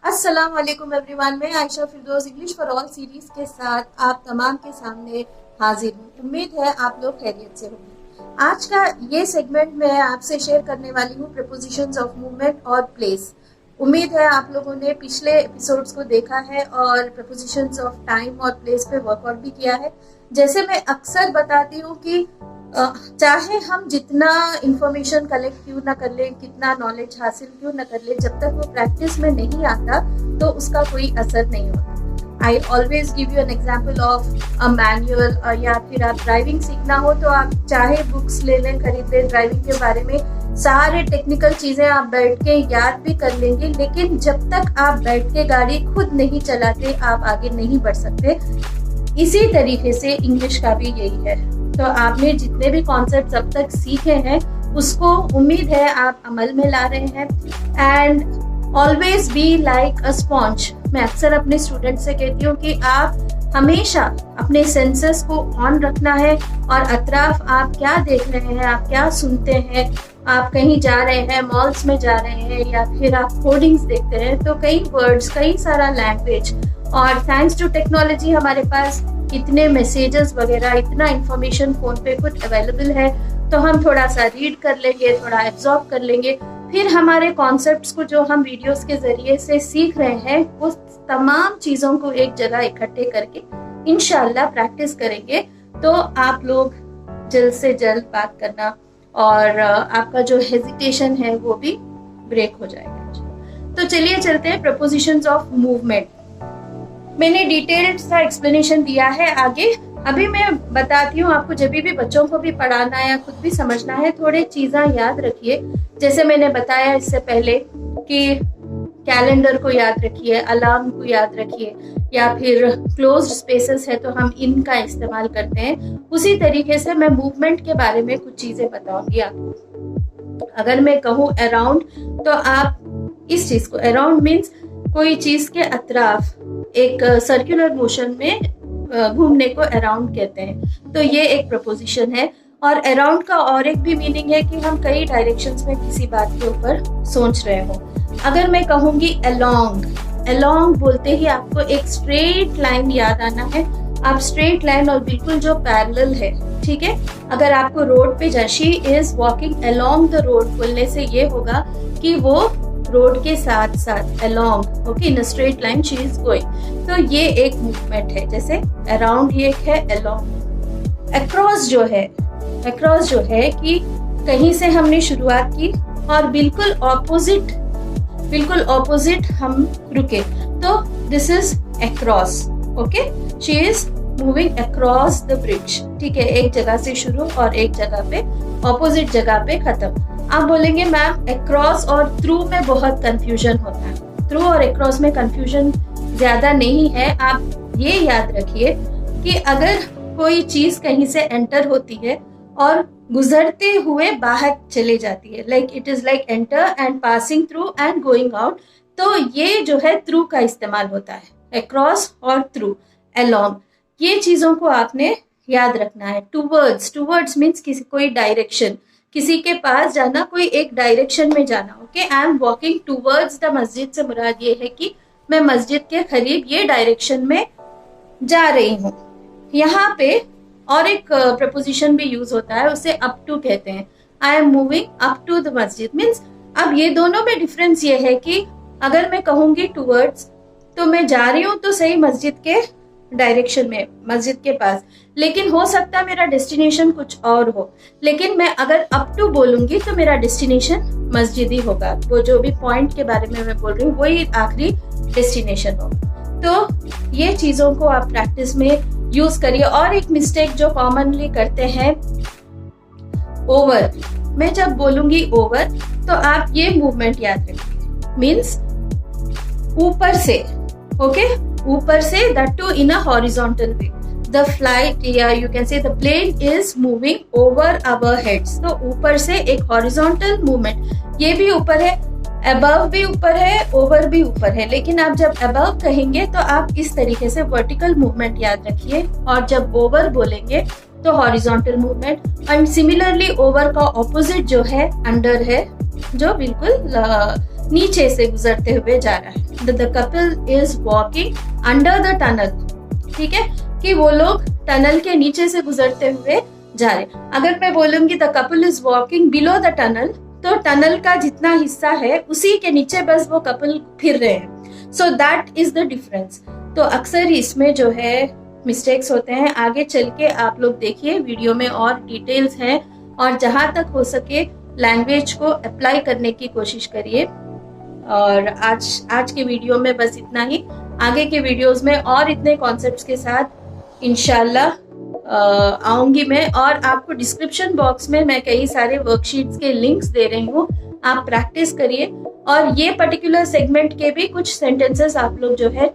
अस्सलाम वालेकुम एवरीवन। मैं आयशा फिरदौस इंग्लिश फॉर ऑल सीरीज के साथ आप तमाम के सामने हाजिर हूँ। उम्मीद है आप लोग खैरियत से होंगे। आज का ये सेगमेंट मैं आपसे शेयर करने वाली हूँ प्रीपोजिशंस ऑफ मूवमेंट और प्लेस। उम्मीद है आप लोगों ने पिछले एपिसोड्स को देखा है और प्रीपोजिशंस ऑफ टाइम और प्लेस पे वर्कआउट भी किया है। जैसे मैं अक्सर बताती हूँ कि चाहे हम जितना इंफॉर्मेशन कलेक्ट क्यों ना कर ले, कितना नॉलेज हासिल क्यों ना कर ले, जब तक वो प्रैक्टिस में नहीं आता तो उसका कोई असर नहीं होता। I always give you an example of a manual, या फिर आप ड्राइविंग सीखना हो तो आप चाहे बुक्स ले लें, खरीद लें ड्राइविंग के बारे में, सारे टेक्निकल चीजें आप बैठ के याद भी कर लेंगे, लेकिन जब तक आप बैठ के गाड़ी खुद नहीं चलाते आप आगे नहीं बढ़ सकते। इसी तरीके से इंग्लिश का भी यही है। तो आपने जितने भी कॉन्सेप्ट अब तक सीखे हैं उसको उम्मीद है आप अमल में ला रहे हैं। And always be like a sponge. मैं अक्सर अपने स्टूडेंट से कहती हूँ कि आप हमेशा अपने सेंसेस को ऑन रखना है और अतराफ आप क्या देख रहे हैं, आप क्या सुनते हैं, आप कहीं जा रहे हैं, मॉल्स में जा रहे हैं या फिर आप होर्डिंग्स देखते हैं तो कई वर्ड्स, कई सारा लैंग्वेज, और थैंक्स टू टेक्नोलॉजी हमारे पास इतने मैसेजेस वगैरह, इतना इंफॉर्मेशन फोन पे खुद अवेलेबल है, तो हम थोड़ा सा रीड कर लेंगे, थोड़ा एब्जॉर्ब कर लेंगे, फिर हमारे कॉन्सेप्ट्स को जो हम वीडियोस के जरिए से सीख रहे हैं उस तमाम चीजों को एक जगह इकट्ठे करके इंशाल्लाह प्रैक्टिस करेंगे तो आप लोग जल्द से जल्द बात करना और आपका जो हेजिटेशन है वो भी ब्रेक हो जाएगा। तो चलिए चलते हैं प्रपोजिशंस ऑफ मूवमेंट। मैंने डिटेल्ड सा एक्सप्लेनेशन दिया है आगे। अभी मैं बताती हूँ आपको, जब भी बच्चों को भी पढ़ाना है या खुद भी समझना है, थोड़े चीजें याद रखिए। जैसे मैंने बताया इससे पहले कि कैलेंडर को याद रखिए, अलार्म को याद रखिए, या फिर क्लोज्ड स्पेसेस है तो हम इनका इस्तेमाल करते हैं। उसी तरीके से मैं मूवमेंट के बारे में कुछ चीजें बताऊंगी आपको। अगर मैं कहूँ अराउंड तो आप इस चीज को, अराउंड मीन्स कोई चीज के अतराफ एक सर्कुलर मोशन में घूमने को अराउंड कहते हैं। तो ये एक प्रपोजिशन है। और अराउंड का और एक भी मीनिंग है कि हम कई डायरेक्शंस में किसी बात के ऊपर सोच रहे हो। अगर मैं कहूंगी अलोंग, अलोंग बोलते ही आपको एक स्ट्रेट लाइन याद आना है। आप स्ट्रेट लाइन और बिल्कुल जो पैरेलल है, ठीक है। अगर आपको रोड पे she is walking along the road बोलने से ये होगा कि वो रोड के साथ साथ along, okay, in a straight line she is going. तो ये एक मूवमेंट है। जैसे अराउंड ये एक है, अलोंग। अक्रॉस जो है, अक्रॉस जो है कि कहीं से हमने शुरुआत की और बिल्कुल ऑपोजिट हम रुके, तो this is across, okay. She is moving across the bridge, ठीक है। एक जगह से शुरू और एक जगह पे, ऑपोजिट जगह पे खत्म। आप बोलेंगे मैम अक्रॉस और थ्रू में बहुत कंफ्यूजन होता है। थ्रू और अक्रॉस में कंफ्यूजन ज्यादा नहीं है। आप ये याद रखिए कि अगर कोई चीज कहीं से एंटर होती है और गुजरते हुए बाहर चले जाती है, like it is like enter and passing through and going out, तो ये जो है थ्रू का इस्तेमाल होता है। अक्रॉस और थ्रू, अलोंग, ये चीजों को आपने याद रखना है। टूवर्ड्स, टूवर्ड्स मीन्स किसी कोई डायरेक्शन, किसी के पास जाना, कोई एक डायरेक्शन में जाना, okay. I am walking towards the मस्जिद से मुराद ये है कि मैं मस्जिद के करीब ये डायरेक्शन में जा रही हूँ। यहाँ पे और एक प्रपोजिशन भी यूज होता है, उसे अप टू कहते हैं। I am moving up to the masjid means, अब ये दोनों में डिफरेंस ये है कि अगर मैं कहूंगी टूवर्ड्स तो मैं जा रही हूँ तो सही मस्जिद के डायरेक्शन में, मस्जिद के पास, लेकिन हो सकता है मेरा डेस्टिनेशन कुछ और हो। लेकिन मैं अगर अप टू बोलूंगी तो मेरा डेस्टिनेशन मस्जिद ही होगा। वो जो भी पॉइंट के बारे में मैं बोल रही हूँ वही आखिरी डेस्टिनेशन होगा। तो ये चीजों को आप प्रैक्टिस में यूज करिए। और एक मिस्टेक जो कॉमनली करते हैं, ओवर। मैं जब बोलूंगी ओवर तो आप ये मूवमेंट याद रखिए, मीन्स ऊपर से, ओके, ऊपर से, that too in a horizontal way. The flight या you can say the plane is moving over our heads. तो ऊपर से एक हॉरिजॉन्टल मूवमेंट, ये भी ऊपर है, अबव भी ऊपर है, ओवर भी ऊपर है। लेकिन आप जब अबव कहेंगे तो आप इस तरीके से वर्टिकल मूवमेंट याद रखिए, और जब ओवर बोलेंगे तो horizontal movement. And similarly over का ऑपोजिट जो है अंडर है, जो बिल्कुल नीचे से गुजरते हुए जा रहा है। The couple is walking under the tunnel, ठीक है, कि वो लोग टनल के नीचे से गुजरते हुए जा रहे। अगर मैं बोलूंगी the couple is walking below the tunnel, तो टनल का जितना हिस्सा है उसी के नीचे बस वो कपल फिर रहे हैं। So that is the difference. तो अक्सर इसमें जो है मिस्टेक्स होते हैं। आगे चल के आप लोग देखिए, वीडियो में और डिटेल्स हैं, और जहां तक हो सके लैंग्वेज को अप्लाई करने की कोशिश करिए। और आज के वीडियो में बस इतना ही। आगे के वीडियोस में और इतने कॉन्सेप्ट्स के साथ इंशाल्लाह आऊंगी मैं, और आपको डिस्क्रिप्शन बॉक्स में मैं कई सारे वर्कशीट्स के लिंक्स दे रही हूँ, आप प्रैक्टिस करिए। और ये पर्टिकुलर सेगमेंट के भी कुछ सेंटेंसेस आप लोग जो है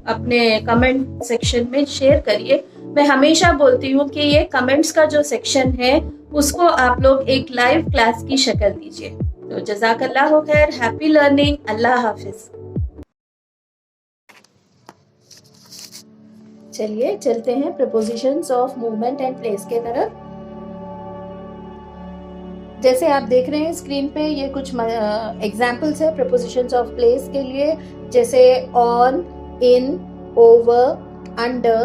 अपने कमेंट सेक्शन में शेयर करिए। मैं हमेशा बोलती हूँ कि ये कमेंट्स का जो सेक्शन है उसको आप लोग एक लाइव क्लास की शक्ल दीजिए। तो जज़ाकल्लाहु खैर, हैप्पी लर्निंग, अल्लाह हाफिज। चलिए चलते हैं propositions of movement and place के तरफ। जैसे आप देख रहे हैं स्क्रीन पे, ये कुछ एग्जाम्पल्स है प्रपोजिशंस ऑफ प्लेस के लिए, जैसे on, in, over, under,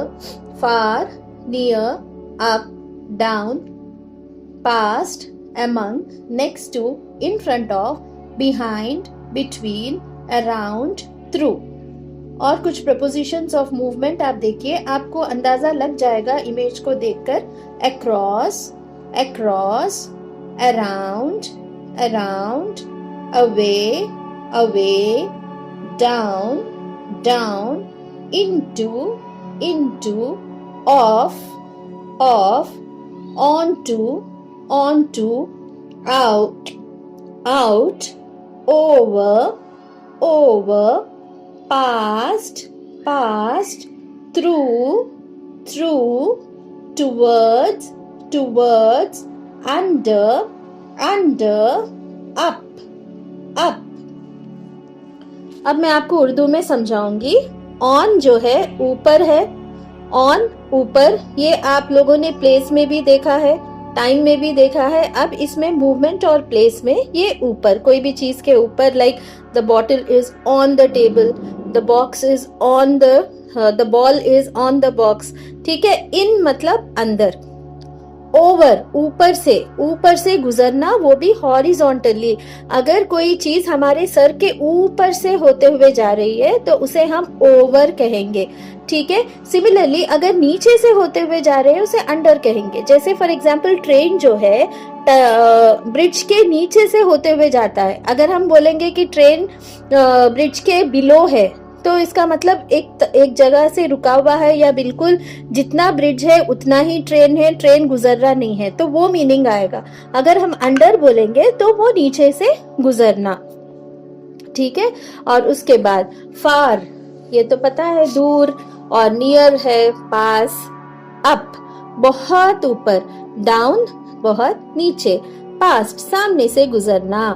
far, near, up, down, past, among, next to, in front of, behind, between, around, through। और कुछ प्रपोजिशंस ऑफ मूवमेंट आप देखिए, आपको अंदाजा लग जाएगा इमेज को देखकर। across, across, around, around, away, away, down, down, into, into, off, off, onto, onto, out, out, over, over, past, past, through, through, towards, towards, under, under, up, up। अब मैं आपको उर्दू में समझाऊंगी। ऑन जो है ऊपर है, ऑन ऊपर, ये आप लोगों ने प्लेस में भी देखा है, टाइम में भी देखा है। अब इसमें मूवमेंट और प्लेस में ये ऊपर, कोई भी चीज के ऊपर, like the bottle is on the table, the box is on the ball is on the box, ठीक है। इन मतलब अंदर, ओवर ऊपर से गुजरना, वो भी हॉरिजॉन्टली। अगर कोई चीज हमारे सर के ऊपर से होते हुए जा रही है तो उसे हम ओवर कहेंगे, ठीक है। सिमिलरली अगर नीचे से होते हुए जा रहे हैं उसे अंडर कहेंगे। जैसे फॉर एग्जांपल ट्रेन जो है ब्रिज के नीचे से होते हुए जाता है, अगर हम बोलेंगे कि ट्रेन ब्रिज के बिलो है, तो इसका मतलब एक जगह से रुका हुआ है, या बिल्कुल जितना ब्रिज है उतना ही ट्रेन है, ट्रेन गुजर रहा नहीं है, तो वो मीनिंग आएगा। अगर हम अंडर बोलेंगे तो वो नीचे से गुजरना, ठीक है। और उसके बाद फार, ये तो पता है दूर, और नियर है पास, अप बहुत ऊपर, डाउन बहुत नीचे, पास्ट सामने से गुजरना,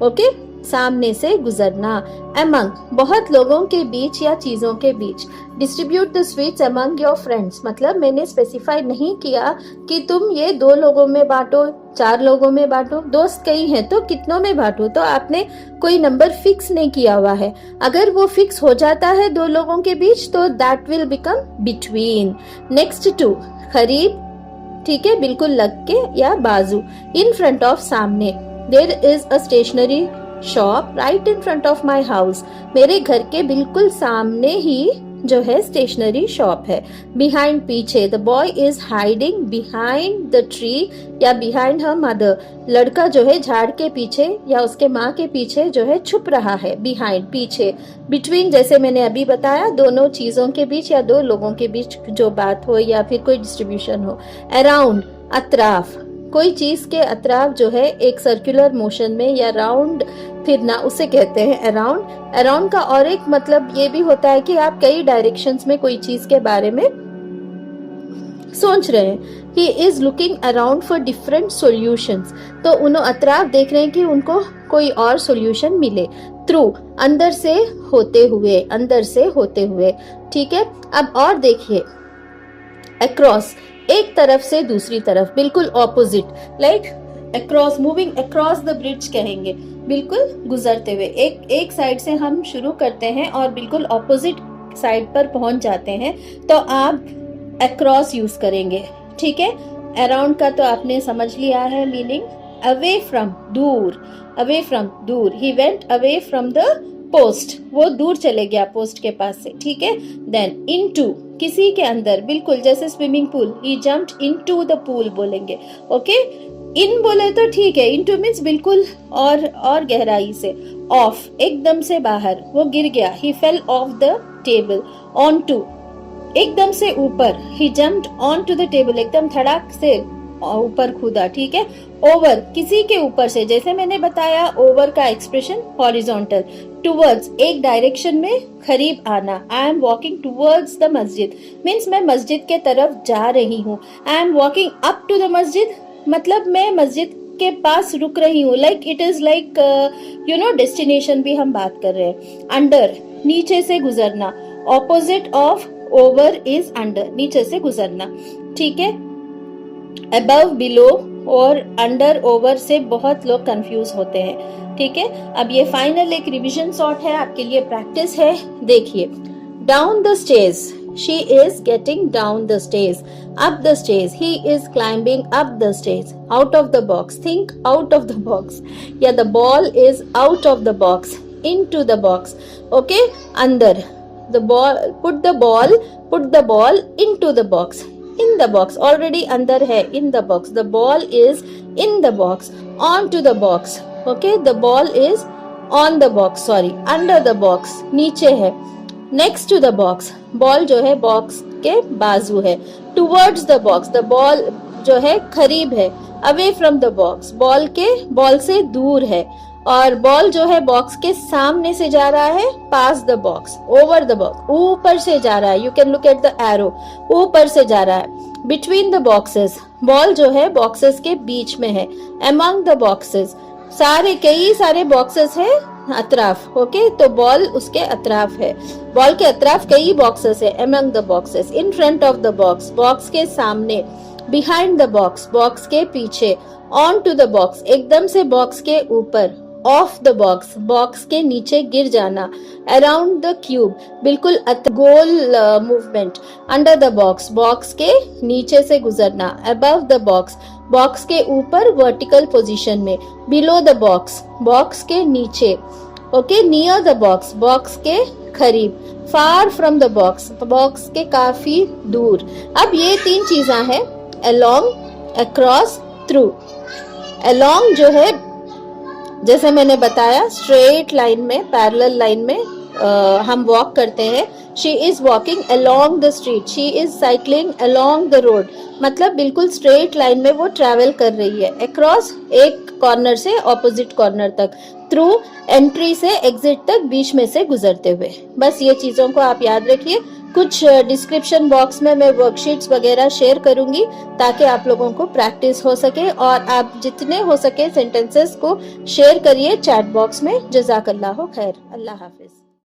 ओके, सामने से गुजरना, among बहुत लोगों के बीच या चीजों के बीच, distribute the sweets among your friends, मतलब मैंने स्पेसिफाई नहीं किया कि तुम ये 2 लोगों में बांटो, 4 लोगों में बांटो, दोस्त कई हैं तो कितनों में बांटो, तो आपने कोई नंबर फिक्स नहीं किया हुआ है। अगर वो फिक्स हो जाता है 2 लोगों के बीच तो that will become between. Next to, करीब, ठीक है, बिल्कुल लग के या बाजू। इन फ्रंट ऑफ सामने, there is a stationery shop right in front of my house, मेरे घर के बिल्कुल सामने ही जो है स्टेशनरी शॉप है। बिहाइंड पीछे, the boy is hiding behind the tree या बिहाइंड हर मदर, लड़का जो है झाड़ के पीछे या उसके माँ के पीछे जो है छुप रहा है, बिहाइंड पीछे। बिटवीन जैसे मैंने अभी बताया, दोनों चीजों के बीच या 2 लोगों के बीच जो बात हो या फिर कोई डिस्ट्रीब्यूशन हो। अराउंड अतराफ, कोई चीज के अतराफ जो है एक सर्कुलर मोशन में या राउंड फिरना, उसे कहते हैं अराउंड। अराउंड का और एक मतलब ये भी होता है कि आप कई डायरेक्शंस में कोई चीज के बारे में सोच रहे हैं। He is looking around for different solutions, तो उन्होंने अतराफ देख रहे हैं कि उनको कोई और सॉल्यूशन मिले। थ्रू अंदर से होते हुए, ठीक है। अब और देखिए, अक्रॉस एक तरफ से दूसरी तरफ, बिल्कुल opposite, like across, moving across the bridge कहेंगे, बिल्कुल गुजरते हुए। एक साइड से हम शुरू करते हैं और बिल्कुल ऑपोजिट साइड पर पहुंच जाते हैं तो आप अक्रॉस यूज करेंगे, ठीक है। अराउंड का तो आपने समझ लिया है मीनिंग। अवे फ्रॉम, दूर, अवे फ्रॉम दूर। He went away from the post, वो दूर चले गया पोस्ट के पास से, ठीक है। देन इनटू, किसी के अंदर, बिल्कुल जैसे swimming pool, he jumped into the pool बोलेंगे, ओके। इन बोले तो ठीक है, इनटू मीन्स बिल्कुल और गहराई से। ऑफ, एकदम से बाहर, वो गिर गया, he fell off the table. Onto, एकदम से ऊपर, he jumped onto the table, एकदम धड़ाक से ऊपर कूदा, ठीक है। ओवर, किसी के ऊपर से, जैसे मैंने बताया ओवर का एक्सप्रेशन हॉरिजॉन्टल। टुवर्ड्स, एक डायरेक्शन में करीब आना। I am walking towards the masjid means मैं मस्जिद के तरफ जा रही हूँ। I am walking up to the masjid मतलब मैं मस्जिद के पास रुक रही हूँ, like it is like destination भी हम बात कर रहे हैं। अंडर, नीचे से गुजरना। Opposite of over is under, नीचे से गुजरना, ठीक है। अबव, बिलो और अंडर ओवर से बहुत लोग कंफ्यूज होते हैं, ठीक है। अब ये फाइनल एक रिवीजन शॉट है, आपके लिए प्रैक्टिस है, देखिए। Down the stage, she is getting down the stairs. Up the stairs, he is climbing up the stairs. Out of the box, think out of the box. Yeah, the ball is out of the box, into the box, okay. Under, the ball, put the ball into the box. In the box, already अंदर है, in the box. The ball is in the box. Onto the box, okay. The ball is on the box, sorry. Under the box, नीचे है. Next to the box, ball जो है box के बाजू है. Towards the box, the ball जो है करीब है. Away from the box, ball से दूर है. और बॉल जो है बॉक्स के सामने से जा रहा है, pass the box, over the box, ऊपर से जा रहा है. You can look at the arrow, ऊपर से जा रहा है. बिटवीन द बॉक्सेस, बॉल जो है बॉक्सेस के बीच में है. अमंग द बॉक्सेस, कई सारे बॉक्सेस है अतराफ, ओके. तो बॉल उसके अतराफ है, बॉल के अतराफ कई बॉक्सेस है. Among the boxes, in front of the box, box के सामने. बिहाइंड द बॉक्स, बॉक्स के पीछे. ऑन टू द बॉक्स, एकदम से बॉक्स के ऊपर. ऑफ द बॉक्स, बॉक्स के नीचे गिर जाना. अराउंड द क्यूब, बिल्कुल गोल मूवमेंट. अंडर द बॉक्स, बॉक्स के नीचे से गुजरना. अबव द बॉक्स, बॉक्स के ऊपर वर्टिकल पोजीशन में. बिलो द बॉक्स, बॉक्स के नीचे, okay. Near the box, box के करीब. Far from the box, box के काफी दूर. अब ये 3 चीजें हैं, अलोंग, अक्रॉस, थ्रू. अलोंग जो है जैसे मैंने बताया स्ट्रेट लाइन में, पैरेलल लाइन में हम वॉक करते हैं. She is walking along the street, she is cycling along the road, मतलब बिल्कुल स्ट्रेट लाइन में वो ट्रैवल कर रही है. अक्रॉस, एक कॉर्नर से ऑपोजिट कॉर्नर तक. थ्रू, एंट्री से एग्जिट तक बीच में से गुजरते हुए. बस ये चीजों को आप याद रखिए. कुछ डिस्क्रिप्शन बॉक्स में मैं वर्कशीट्स वगैरह शेयर करूंगी ताकि आप लोगों को प्रैक्टिस हो सके, और आप जितने हो सके सेंटेंसेस को शेयर करिए चैट बॉक्स में. जज़ाकल्लाह खैर. अल्लाह हाफिज.